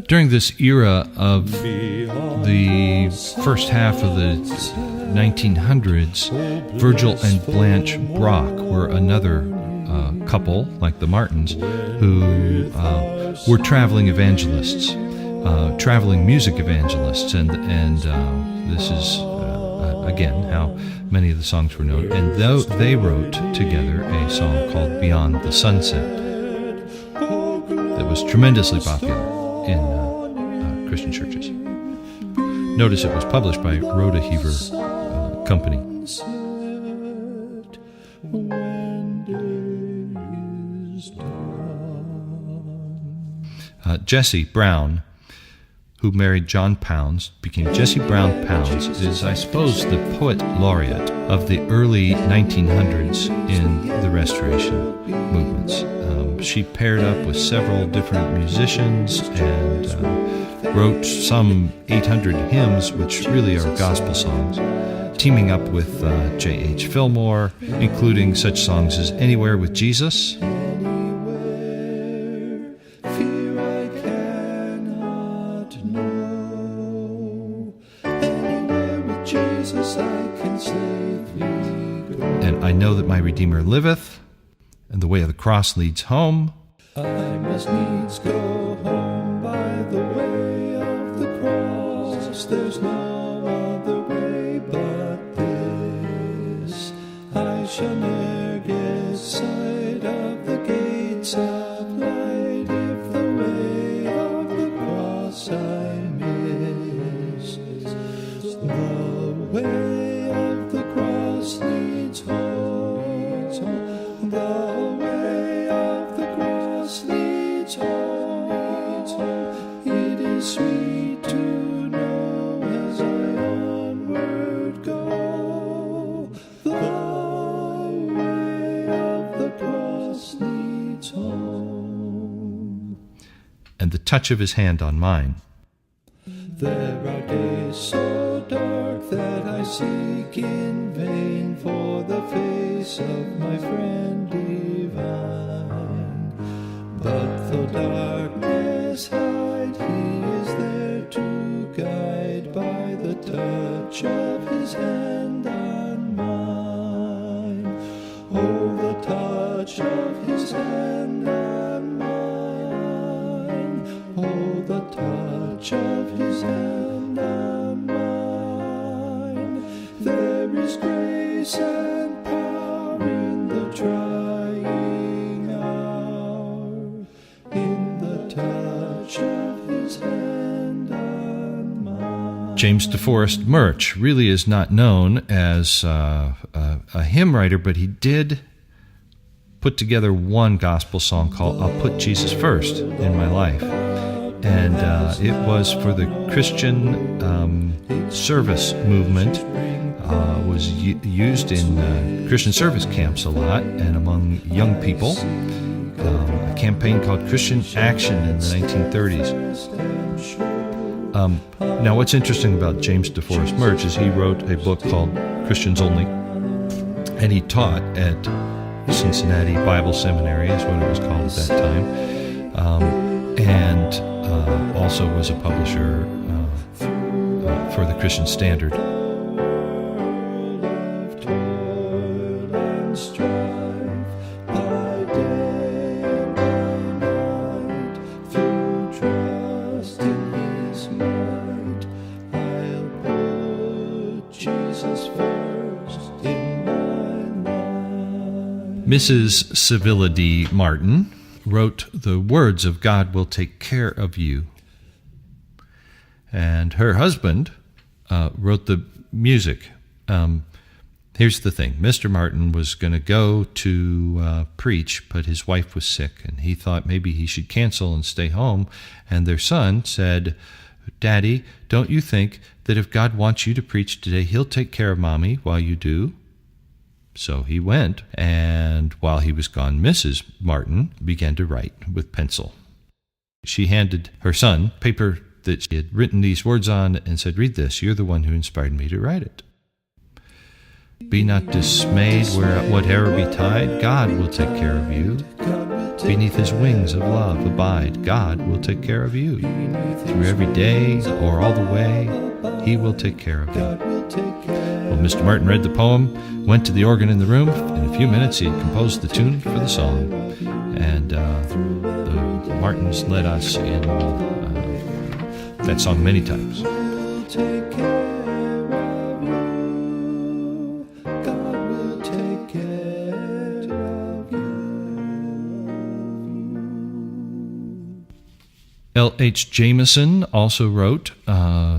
During this era of the first half of the 1900s, Virgil and Blanche Brock were another couple, like the Martins, who were traveling evangelists, traveling music evangelists, and this is again how many of the songs were known. And they wrote together a song called "Beyond the Sunset" that was tremendously popular in Christian churches. Notice it was published by Rhoda Heaver Company. Jesse Brown, who married John Pounds, became Jesse Brown Pounds, is, I suppose, the poet laureate of the early 1900s in the Restoration movements. She paired up with several different musicians and wrote some 800 hymns, which really are gospel songs, teaming up with J.H. Fillmore, including such songs as "Anywhere with Jesus," and "I Know That My Redeemer Liveth," and "The Way of the Cross Leads Home." I must needs go home by the way of the cross. There's no other way but this. I shall ne'er get sight of the gates of light if the way of the cross I miss. The way of the cross leads home. The way of the cross leads home. It is sweet to know as I onward go. The way of the cross leads home. And "The Touch of His Hand on Mine." There are days so dark that I seek in vain for the face of my friend divine. But though darkness hide, He is there to guide by the touch of His hand on mine. Oh, the touch of His hand on mine. Oh, the touch of His hand on mine. There is grace and power in the trying hour, in the touch of His hand on mine. James DeForest Murch really is not known as a hymn writer, but he did put together one gospel song called "I'll Put Jesus First in My Life." And it was for the Christian service movement, was used in Christian service camps a lot and among young people. A campaign called Christian Action in the 1930s. Now, what's interesting about James DeForest Murch is he wrote a book called Christians Only, and he taught at Cincinnati Bible Seminary, is what it was called at that time, and also was a publisher for the Christian Standard. Mrs. Civilla D. Martin wrote the words of "God Will Take Care of You." And her husband wrote the music. Here's the thing. Mr. Martin was going to go to preach, but his wife was sick, and he thought maybe he should cancel and stay home. And their son said, "Daddy, don't you think that if God wants you to preach today, He'll take care of Mommy while you do?" So he went, and while he was gone, Mrs. Martin began to write with pencil. She handed her son paper that she had written these words on and said, "Read this. You're the one who inspired me to write it. Be not dismayed whatever betide. God will take care of you. Beneath his wings of love abide. God will take care of you. Through every day or all the way, he will take care of you. Well, Mr. Martin read the poem, went to the organ in the room. In a few minutes, he had composed the tune for the song. And the Martins led us in that song many times. Take care of you. God will take care of you. L.H. Jameson also wrote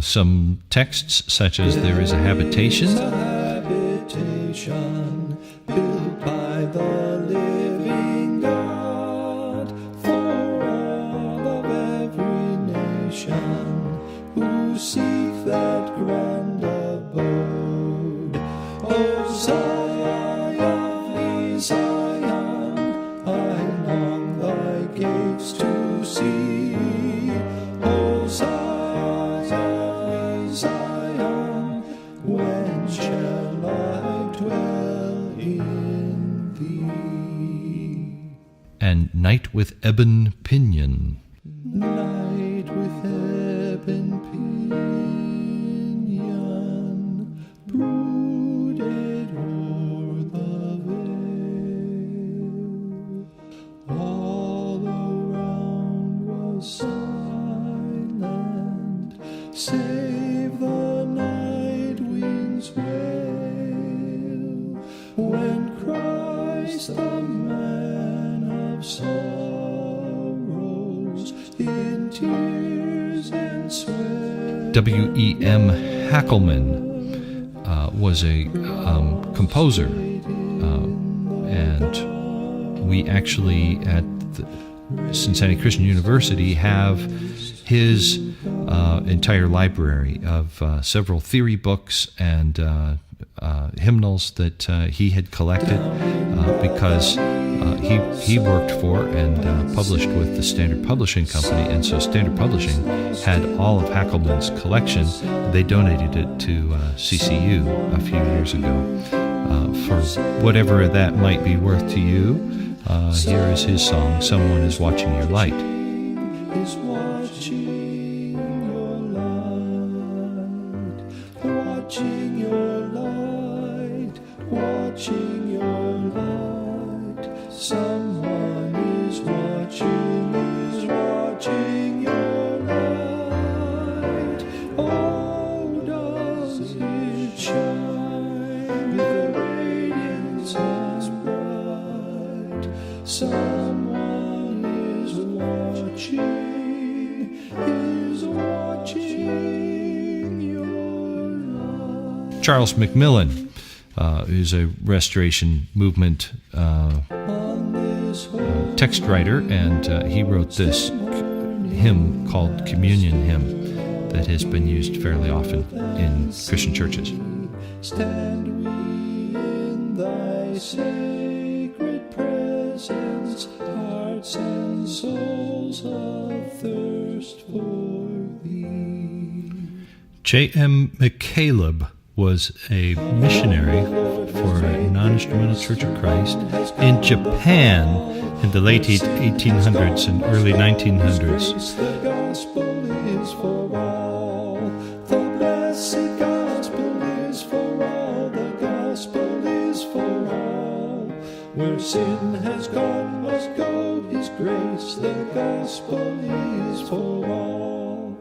some texts such as There is a Habitation. There's a habitation built by the living God for all of every nation who seek that grand abode. Oh, Zion, Zion, I long thy gates to see. Oh, Zion, Zion, when shall I dwell in thee? And Night with Ebon Pinion. Night with ebon pinion brooded o'er the vale. All around was silent, save the night wing's wail, when Christ the man of sorrows in tears and sweat. W.E.M. Hackelman was a composer, and we actually at the Cincinnati Christian University have his entire library of several theory books and hymnals that he had collected because he worked for and published with the Standard Publishing Company, and so Standard Publishing had all of Hackelman's collection. They donated it to CCU a few years ago. For whatever that might be worth to you, here is his song, Someone is Watching Your Light. Is watching your light, watching your light, watching your light. Someone is watching your light. Oh, does it shine with radiance as bright? Someone is watching your light. Charles McMillan is a Restoration Movement text writer, and he wrote this hymn called Communion Hymn that has been used fairly often in Christian churches. Stand we in thy sacred presence, hearts and souls athirst for thee. J.M. McCaleb was a missionary for a non-instrumental Church of Christ in Japan in the late 1800s and early 1900s. The gospel is for all. The blessed gospel is for all. The gospel is for all. Where sin has gone must go his grace. The gospel is for all.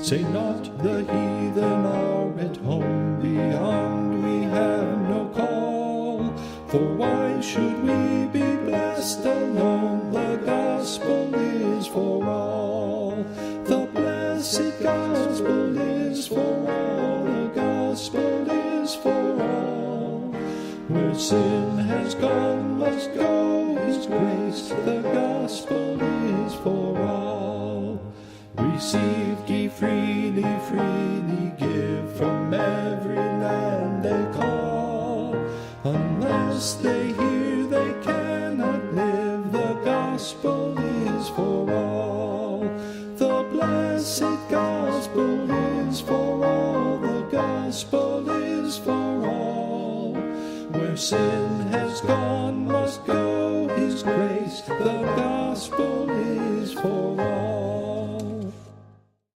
Say not the heathen are at home, beyond we have no call. For why should we be blessed alone? The gospel is for all. The blessed gospel is for all. The gospel is for all. Where sin has gone must go his grace. The gospel is for all. Received ye freely, freely give, from every land they call. Unless they hear, they cannot live. The gospel is for all. The blessed gospel is for all. The gospel is for all. Where sin has gone must go his grace. The gospel is for all.